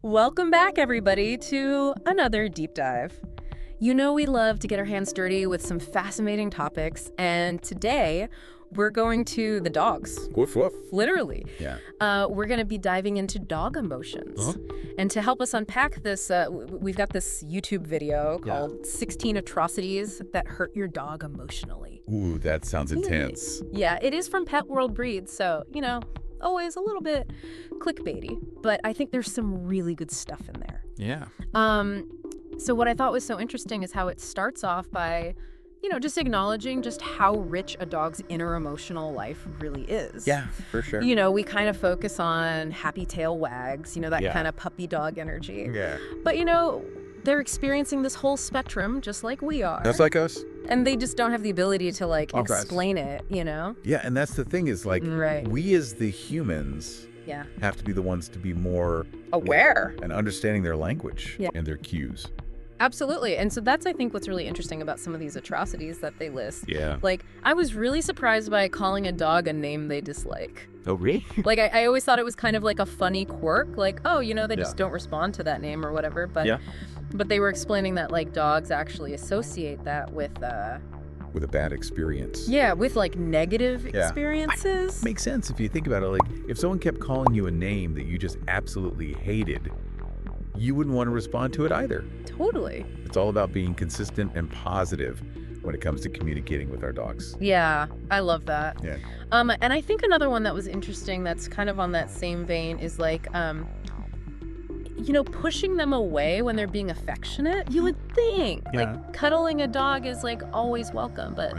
Welcome back, everybody, to another deep dive. You know we love to get our hands dirty with some fascinating topics, and today we're going to the dogs. Woof woof. Literally. Yeah. We're going to be diving into dog emotions. Uh-huh. And to help us unpack this, we've got this YouTube video called 16 Atrocities That Hurt Your Dog Emotionally. Ooh, that sounds intense. Yeah, it is from Pet World Breeds, so, always a little bit clickbaity, but I think there's some really good stuff in there. Yeah. So what I thought was so interesting is how it starts off by, just acknowledging just how rich a dog's inner emotional life really is. Yeah, for sure. We kind of focus on happy tail wags, that kind of puppy dog energy. Yeah. But, they're experiencing this whole spectrum just like we are. That's like us. And they just don't have the ability to, explain it, Yeah, and that's the thing is, Right. we as the humans have to be the ones to be more aware and understanding their language and their cues. Absolutely. And so that's, I think, what's really interesting about some of these atrocities that they list. Yeah. I was really surprised by calling a dog a name they dislike. Oh, really? I always thought it was kind of like a funny quirk. They just don't respond to that name or whatever. But they were explaining that, dogs actually associate that with a bad experience. Yeah, with, negative experiences. Makes sense if you think about it. If someone kept calling you a name that you just absolutely hated, you wouldn't want to respond to it either. Totally. It's all about being consistent and positive when it comes to communicating with our dogs. Yeah, I love that. Yeah. And I think another one that was interesting that's kind of on that same vein is pushing them away when they're being affectionate. You would think cuddling a dog is always welcome, but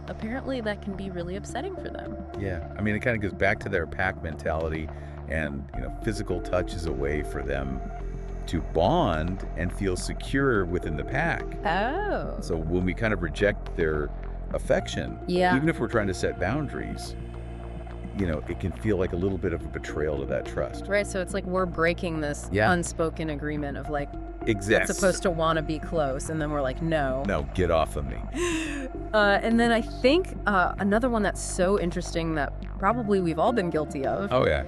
apparently that can be really upsetting for them. Yeah, I mean, it kind of goes back to their pack mentality, and physical touch is a way for them to bond and feel secure within the pack. Oh. So when we kind of reject their affection, even if we're trying to set boundaries, it can feel like a little bit of a betrayal to that trust. Right, so it's like we're breaking this unspoken agreement of exactly. It's supposed to want to be close, and then we're like, no. No, get off of me. And then I think another one that's so interesting that probably we've all been guilty of. Oh, yeah.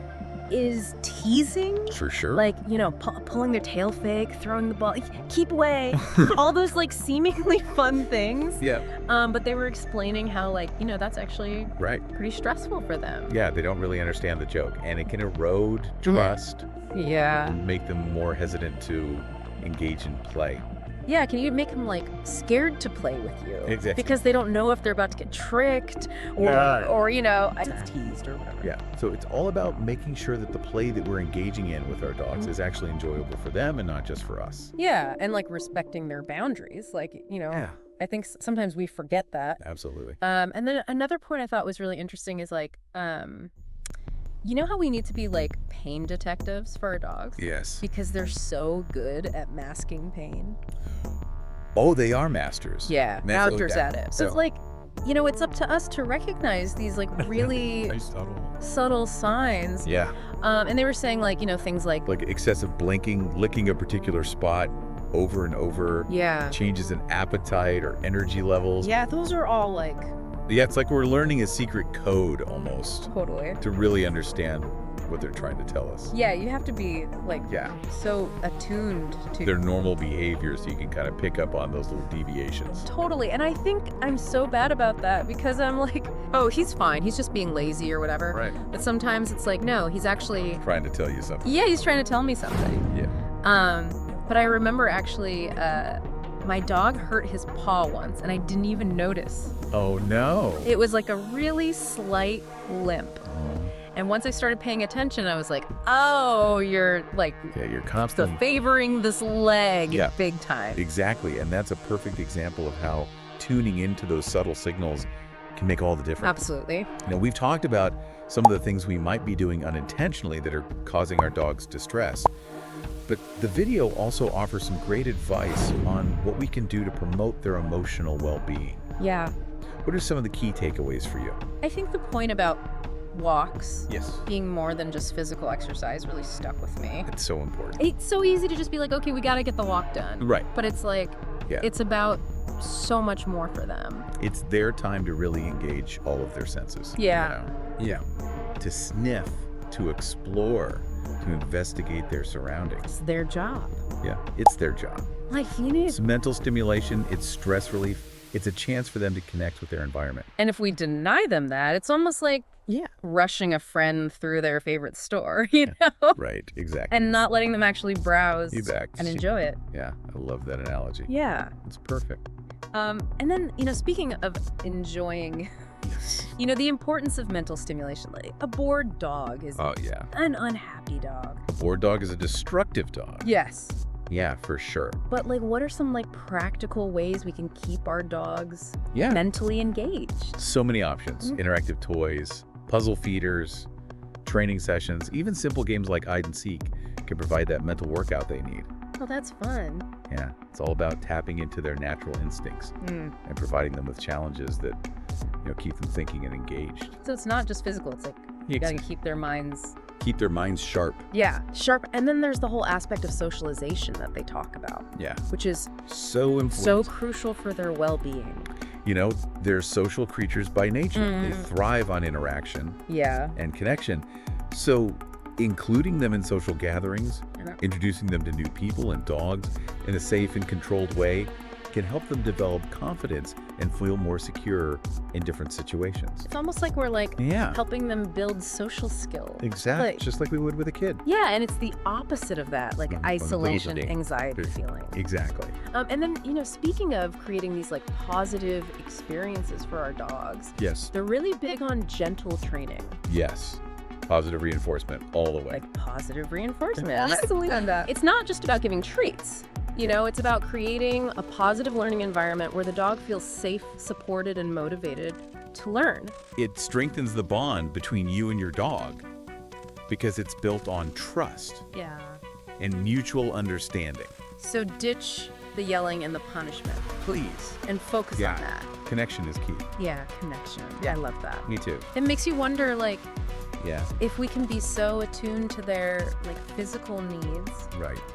Is teasing. For sure. Pulling their tail fake, throwing the ball, keep away, all those seemingly fun things. Yeah. But they were explaining how that's actually pretty stressful for them. Yeah, they don't really understand the joke, and it can erode trust. Yeah. And make them more hesitant to engage in play. Yeah, can you make them scared to play with you? Exactly. Because they don't know if they're about to get tricked or teased or whatever. Yeah, so it's all about making sure that the play that we're engaging in with our dogs is actually enjoyable for them and not just for us. Yeah, and respecting their boundaries. I think sometimes we forget that. Absolutely. And then another point I thought was really interesting is how we need to be pain detectives for our dogs? Yes. Because they're so good at masking pain. Oh, they are masters. Yeah, masters at it. So it's it's up to us to recognize these really subtle signs. Yeah. And they were saying things like excessive blinking, licking a particular spot over and over. Yeah. Changes in appetite or energy levels. Yeah, those are all Yeah, it's like we're learning a secret code almost. Totally. To really understand what they're trying to tell us. Yeah, you have to be so attuned to their normal behavior so you can kind of pick up on those little deviations. Totally. And I think I'm so bad about that because I'm oh, he's fine. He's just being lazy or whatever. Right. But sometimes it's no, he's actually trying to tell you something. Yeah, he's trying to tell me something. Yeah. But I remember actually my dog hurt his paw once and I didn't even notice. Oh no. It was a really slight limp. And once I started paying attention, I was oh, you're you're constantly favoring this leg big time. Exactly. And that's a perfect example of how tuning into those subtle signals can make all the difference. Absolutely. We've talked about some of the things we might be doing unintentionally that are causing our dogs distress. But the video also offers some great advice on what we can do to promote their emotional well-being. Yeah. What are some of the key takeaways for you? I think the point about walks being more than just physical exercise really stuck with me. It's so important. It's so easy to just be okay, we got to get the walk done. Right. But it's it's about so much more for them. It's their time to really engage all of their senses. Yeah. Yeah. To sniff, to explore, to investigate their surroundings. It's their job. Yeah, it's their job. Like, you need... It's mental stimulation, it's stress relief, it's a chance for them to connect with their environment. And if we deny them that, it's almost like rushing a friend through their favorite store, you know? Right, exactly. And not letting them actually browse and enjoy it. Yeah, I love that analogy. Yeah. It's perfect. And then, speaking of enjoying, the importance of mental stimulation. Like, a bored dog is an unhappy dog. A bored dog is a destructive dog. Yes. Yeah, for sure. But, what are some, practical ways we can keep our dogs mentally engaged? So many options. Interactive toys, puzzle feeders, training sessions, even simple games like hide and seek can provide that mental workout they need. Oh, that's fun. Yeah, it's all about tapping into their natural instincts and providing them with challenges that, keep them thinking and engaged. So it's not just physical. It's like you got to keep their minds sharp. Yeah, sharp. And then there's the whole aspect of socialization that they talk about. Yeah. Which is so important. So crucial for their well-being. They're social creatures by nature. They thrive on interaction and connection. So including them in social gatherings, introducing them to new people and dogs in a safe and controlled way can help them develop confidence and feel more secure in different situations. It's almost like we're helping them build social skills. Exactly, just like we would with a kid. Yeah, and it's the opposite of that, isolation, anxiety feeling. Exactly. And then, speaking of creating these positive experiences for our dogs, they're really big on gentle training. Yes. Positive reinforcement all the way. Positive reinforcement. Absolutely. It's not just about giving treats. It's about creating a positive learning environment where the dog feels safe, supported, and motivated to learn. It strengthens the bond between you and your dog because it's built on trust and mutual understanding. So ditch the yelling and the punishment. Please. And focus on that. Connection is key. Yeah, connection. Yeah. I love that. Me too. It makes you wonder, if we can be so attuned to their physical needs,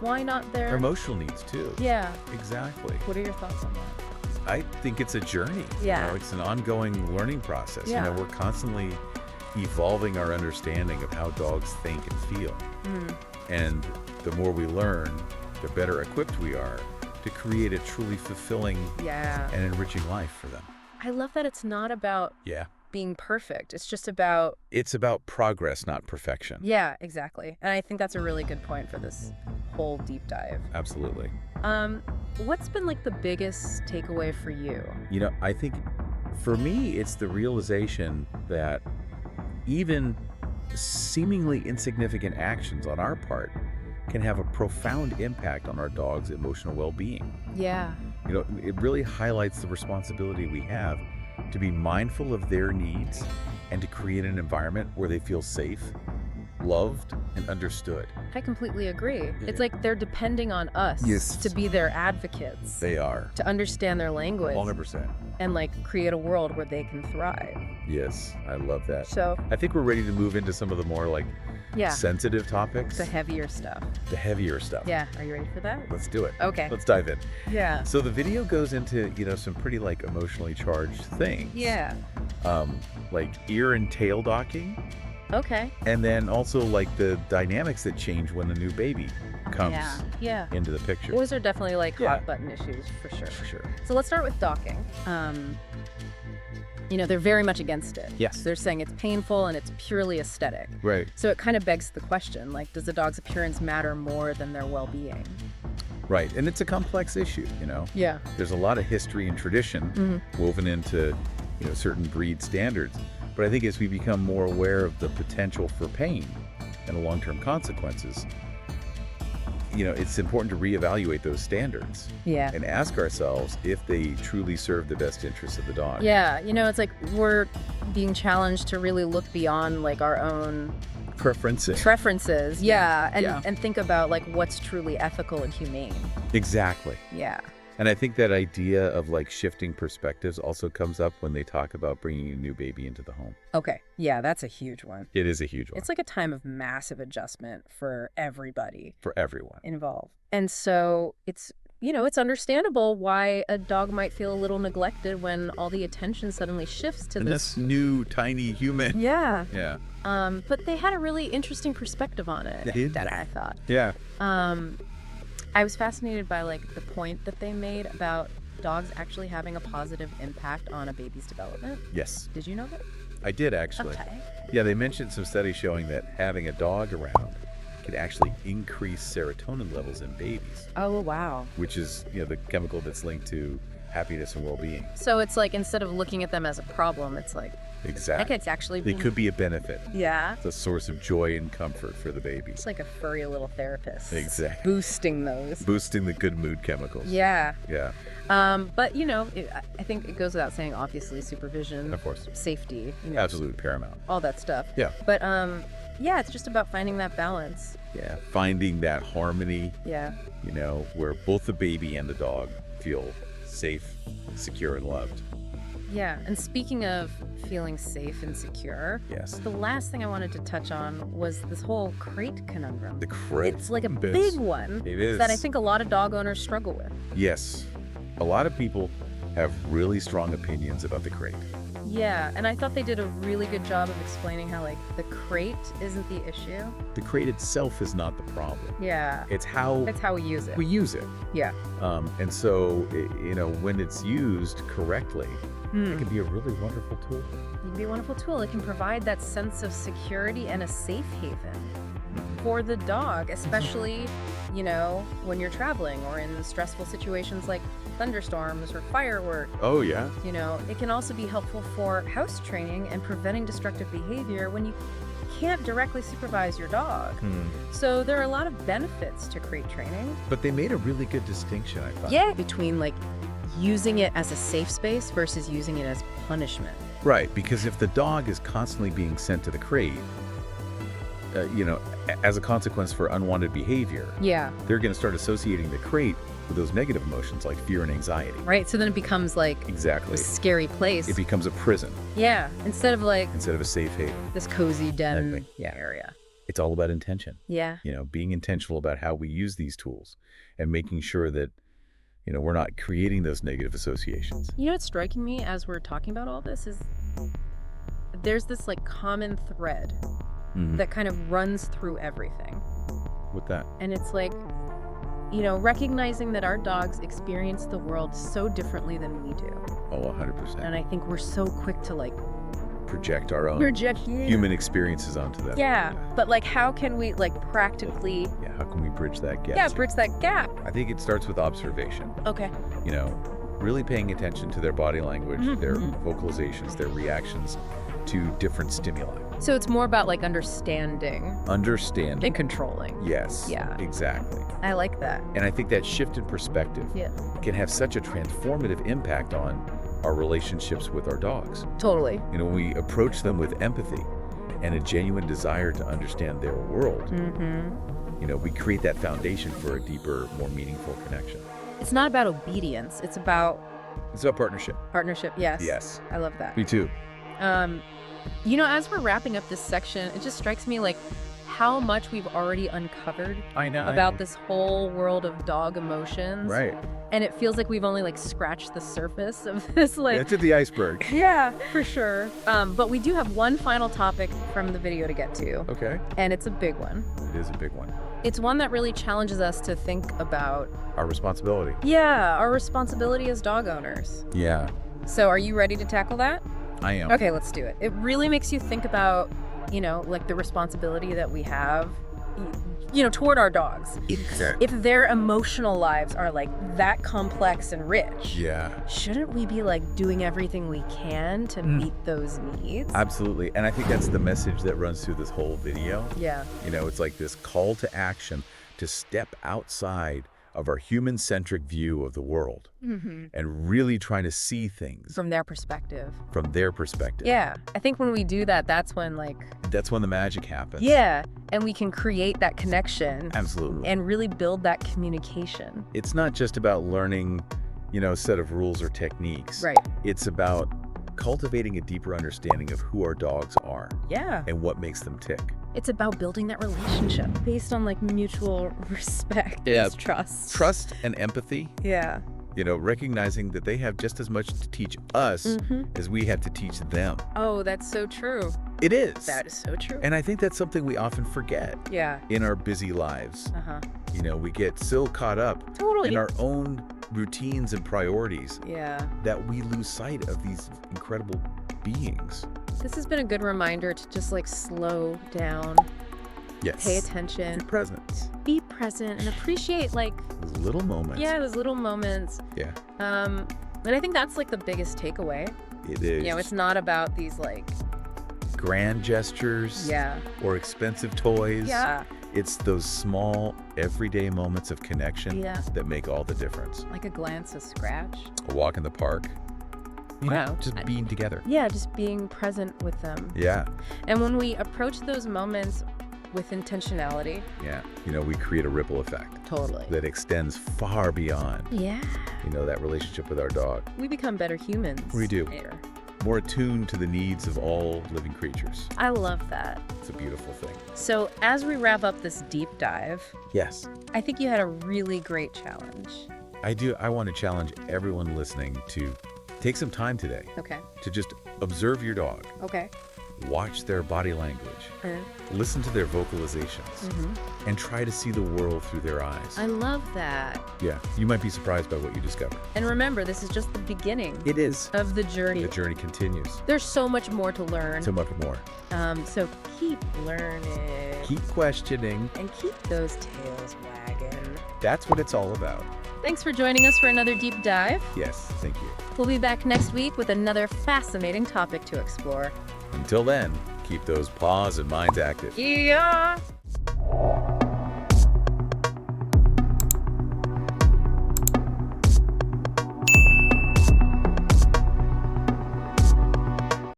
why not their emotional needs too? Yeah. Exactly. What are your thoughts on that? I think it's a journey. Yeah. It's an ongoing learning process. Yeah. We're constantly evolving our understanding of how dogs think and feel. And the more we learn, the better equipped we are to create a truly fulfilling and enriching life for them. I love that it's not about being perfect. It's just about... It's about progress, not perfection. Yeah, exactly. And I think that's a really good point for this whole deep dive. Absolutely. What's been the biggest takeaway for you? I think for me, it's the realization that even seemingly insignificant actions on our part can have a profound impact on our dog's emotional well-being. Yeah. It really highlights the responsibility we have to be mindful of their needs and to create an environment where they feel safe, loved, and understood. I completely agree. It's like they're depending on us to be their advocates. They are. To understand their language. 100%. And create a world where they can thrive. Yes, I love that. So I think we're ready to move into some of the more sensitive topics. The heavier stuff. Yeah. Are you ready for that? Let's do it. Okay. Let's dive in. Yeah. So the video goes into, some pretty emotionally charged things. Yeah. Like ear and tail docking. Okay. And then also the dynamics that change when a new baby comes into the picture. Those are definitely hot button issues for sure. For sure. So let's start with docking. They're very much against it. Yes. They're saying it's painful and it's purely aesthetic. Right. So it kind of begs the question, does the dog's appearance matter more than their well-being? Right. And it's a complex issue, Yeah. There's a lot of history and tradition woven into, certain breed standards. But I think as we become more aware of the potential for pain and the long-term consequences, it's important to reevaluate those standards. Yeah. And ask ourselves if they truly serve the best interests of the dog. Yeah. It's we're being challenged to really look beyond our own preferences. Yeah. And think about what's truly ethical and humane. Exactly. Yeah. And I think that idea of shifting perspectives also comes up when they talk about bringing a new baby into the home. Okay. Yeah, that's a huge one. It is a huge one. It's a time of massive adjustment for everybody. For everyone. Involved. And so it's it's understandable why a dog might feel a little neglected when all the attention suddenly shifts to This new tiny human. Yeah. Yeah. But they had a really interesting perspective on it. They did? That I thought. Yeah. I was fascinated by like the point that they made about dogs actually having a positive impact on a baby's development. Yes. Did you know that? I did actually. Okay. Yeah, they mentioned some studies showing that having a dog around can actually increase serotonin levels in babies, Oh, wow. which is, the chemical that's linked to happiness and well-being. So it's like instead of looking at them as a problem, it's like, Exactly. it's actually They being... could be a benefit. Yeah. It's a source of joy and comfort for the baby. It's like a furry little therapist. Exactly. Boosting those. Boosting the good mood chemicals. Yeah. Yeah, But, I think it goes without saying, obviously, supervision, of course. safety, Absolute paramount. all that stuff. Yeah. But, yeah, it's just about finding that balance. Yeah. Finding that harmony, Yeah. where both the baby and the dog feel safe, secure, and loved. Yeah. And speaking of feeling safe and secure, Yes. the last thing I wanted to touch on was this whole crate conundrum. The crate. It's like a It big is. one It is. that I think a lot of dog owners struggle with. Yes. A lot of people have really strong opinions about the crate. Yeah, and I thought they did a really good job of explaining how, like, the crate isn't the issue. The crate itself is not the problem. Yeah, It's how it's how we use it. we use it. Yeah. And so, when it's used correctly, it can be a really wonderful tool. It can be a wonderful tool. It can provide that sense of security and a safe haven for the dog, especially, when you're traveling or in stressful situations like thunderstorms or fireworks. Oh, yeah. It can also be helpful for house training and preventing destructive behavior when you can't directly supervise your dog. So there are a lot of benefits to crate training. But they made a really good distinction, I thought. Yeah. Between like using it as a safe space versus using it as punishment. Right, because if the dog is constantly being sent to the crate, as a consequence for unwanted behavior, Yeah. they're going to start associating the crate with those negative emotions like fear and anxiety. Right. So then it becomes like Exactly. a scary place. It becomes a prison Yeah. Instead of like instead of a safe haven. this cozy den Exactly. Yeah. area. It's all about intention. Yeah. Being intentional about how we use these tools and making sure that, we're not creating those negative associations. What's striking me as we're talking about all this is there's this like common thread that kind of runs through everything. With that. And it's like, recognizing that our dogs experience the world so differently than we do. Oh, 100%. And I think we're so quick to like Project our own project human experiences onto them. Yeah. But like, how can we like practically, Yeah, how can we bridge that gap? bridge that gap? I think it starts with observation. Okay. Really paying attention to their body language, their vocalizations, their reactions to different stimuli. So it's more about like understanding Understanding. and controlling. Yes. Yeah. Exactly. I like that. And I think that shift in perspective Yeah. can have such a transformative impact on our relationships with our dogs. Totally. When we approach them with empathy and a genuine desire to understand their world, we create that foundation for a deeper, more meaningful connection. It's not about obedience. It's about It's about partnership. partnership. Yes. Yes. I love that. Me too. As we're wrapping up this section, it just strikes me like how much we've already uncovered I know. about this whole world of dog emotions. Right. And it feels like we've only like scratched the surface of this like That's at the iceberg. yeah, for sure. But we do have one final topic from the video to get to, Okay. and it's a big one. It is a big one. It's one that really challenges us to think about, Our responsibility. our responsibility as dog owners. Yeah. So are you ready to tackle that? I am. Okay, let's do it. It really makes you think about, like the responsibility that we have, toward our dogs. Exactly. If their emotional lives are like that complex and rich, Yeah. shouldn't we be like doing everything we can to meet those needs? Absolutely. And I think that's the message that runs through this whole video. Yeah. It's like this call to action to step outside of our human-centric view of the world and really trying to see things From their perspective. from their perspective. Yeah. I think when we do that, that's when That's when the magic happens. yeah, and we can create that connection Absolutely. and really build that communication. It's not just about learning, a set of rules or techniques. Right. It's about cultivating a deeper understanding of who our dogs are Yeah. and what makes them tick. It's about building that relationship based on like mutual respect, Yeah. trust. Trust and empathy, Yeah. recognizing that they have just as much to teach us as we have to teach them. Oh, that's so true. It is. That is so true. And I think that's something we often forget Yeah. in our busy lives. Uh-huh. We get so caught up Totally. in our own routines and priorities Yeah. that we lose sight of these incredible beings. This has been a good reminder to just like slow down, Yes. pay attention, Be present. be present, and appreciate like, Those little moments. yeah, those little moments. Yeah. And I think that's like the biggest takeaway. It is. It's not about these like, grand gestures yeah. or expensive toys. Yeah. It's those small, everyday moments of connection Yeah. that make all the difference. Like a glance, a scratch. A walk in the park. Wow. Just being together. Yeah, just being present with them. Yeah. And when we approach those moments with intentionality, Yeah. We create a ripple effect totally. that extends far beyond, Yeah. that relationship with our dog. We become better humans. We do. Later. More attuned to the needs of all living creatures. I love that. It's a beautiful thing. So as we wrap up this deep dive, Yes. I think you had a really great challenge. I do. I want to challenge everyone listening to take some time today Okay. to just observe your dog, Okay. watch their body language, listen to their vocalizations, and try to see the world through their eyes. I love that. Yeah, you might be surprised by what you discover. And remember, this is just the beginning It is. of the journey. The journey continues. There's so much more to learn. So much more. So keep learning. Keep questioning. And keep those tails wagging. That's what it's all about. Thanks for joining us for another deep dive. Yes, thank you. We'll be back next week with another fascinating topic to explore. Until then, keep those paws and minds active. Yeah.